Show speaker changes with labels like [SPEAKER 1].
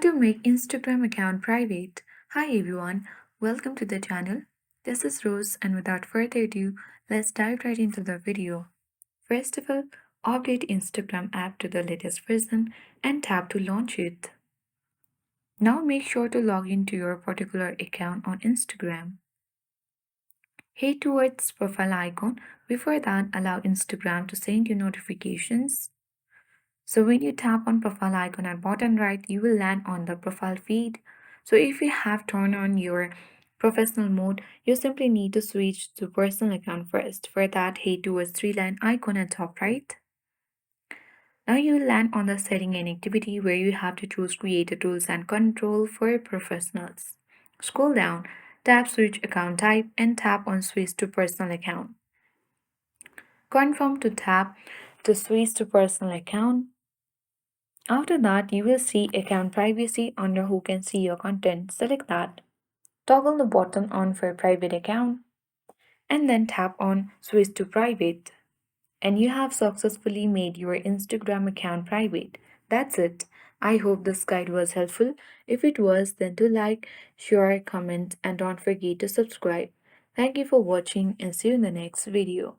[SPEAKER 1] to make Instagram account private. Hi everyone, welcome to the channel. This is Rose and without further ado, let's dive right into the video. First of all, update Instagram app to the latest version and tap to launch it. Now make sure to log into your particular account on Instagram. Head towards profile icon. Before that, allow Instagram to send you notifications. So when you tap on profile icon at bottom right, you will land on the profile feed. So if you have turned on your professional mode, you simply need to switch to personal account first. For that, head towards three-line icon at top right. Now you will land on the setting and activity where you have to choose creator tools and control for professionals. Scroll down, tap switch account type and tap on switch to personal account. Confirm to tap to switch to personal account. After that, you will see account privacy under who can see your content. Select that. Toggle the button on for private account and then tap on switch to private. And you have successfully made your Instagram account private. That's it. I hope this guide was helpful. If it was, then do like, share, comment, and don't forget to subscribe. Thank you for watching and see you in the next video.